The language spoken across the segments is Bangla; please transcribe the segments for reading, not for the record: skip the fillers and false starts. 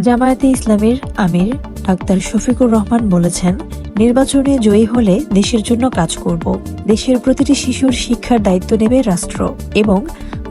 জামায়াতে ইসলামীর আমির ডাক্তার শফিকুর রহমান বলেছেন, নির্বাচনে জয়ী হলে দেশের জন্য কাজ করব। দেশের প্রতিটি শিশুর শিক্ষার দায়িত্ব নেবে রাষ্ট্র এবং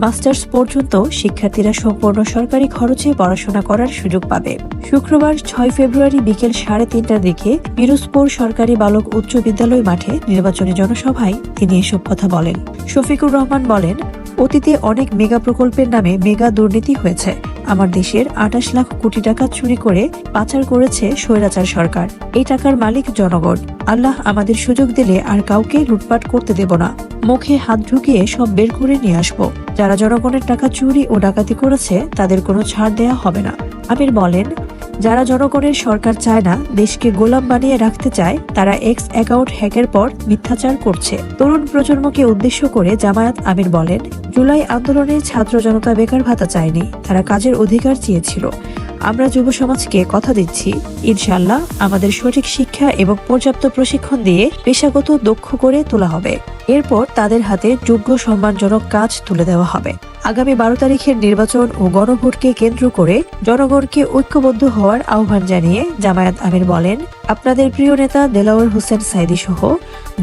মাস্টার্স পর্যন্ত শিক্ষার্থীরা সম্পূর্ণ সরকারি খরচে পড়াশোনা করার সুযোগ পাবে। শুক্রবার 6 ফেব্রুয়ারি বিকেল 3:30টার দিকে পিরোজপুর সরকারি বালক উচ্চ বিদ্যালয় মাঠে নির্বাচনী জনসভায় তিনি এসব কথা বলেন। শফিকুর রহমান বলেন, অতীতে অনেক মেগা প্রকল্পের নামে মেগা দুর্নীতি হয়েছে। আমার দেশের 28 লাখ কোটি টাকা চুরি করে পাচার করেছে স্বৈরাচার সরকার। এই টাকার মালিক জনগণ। আল্লাহ আমাদের সুযোগ দিলে আর কাউকে লুটপাট করতে দেব না। মুখে হাত ঢুকিয়ে সব বের করে নিয়ে আসবো। যারা জনগণের টাকা চুরি ও ডাকাতি করেছে তাদের কোনো ছাড় দেয়া হবে না। আমির বলেন, যারা জনগণের সরকার চায় না, দেশকে গোলাম বানিয়ে রাখতে চায়, তারা এক্স অ্যাকাউন্ট হ্যাকের পর মিথ্যাচার করছে। তরুণ প্রজন্মকে উদ্দেশ্য করে জামায়াত আমির বলেন, জুলাই আন্দোলনে ছাত্র জনতা বেকার ভাতা চায়নি, তারা কাজের অধিকার চেয়েছিল। আমরা যুব সমাজকে কথা দিচ্ছি, ইনশাআল্লাহ আমাদের সঠিক শিক্ষা এবং পর্যাপ্ত প্রশিক্ষণ দিয়ে পেশাগত দক্ষ করে তোলা হবে। এরপর তাদের হাতে যোগ্য সম্মানজনক কাজ তুলে দেওয়া হবে। আগামী 12 তারিখের নির্বাচন ও গণভোটকে কেন্দ্র করে জনগণকে ঐক্যবদ্ধ হওয়ার আহ্বান জানিয়ে জামায়াত আমির বলেন, আপনাদের প্রিয় নেতা দেলাওয়ার হোসেন সাঈদী সহ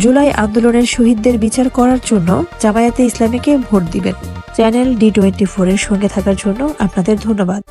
জুলাই আন্দোলনের শহীদদের বিচার করার জন্য জামায়াতে ইসলামীকে ভোট দিবেন। চ্যানেল D24 এর সঙ্গে থাকার জন্য আপনাদের ধন্যবাদ।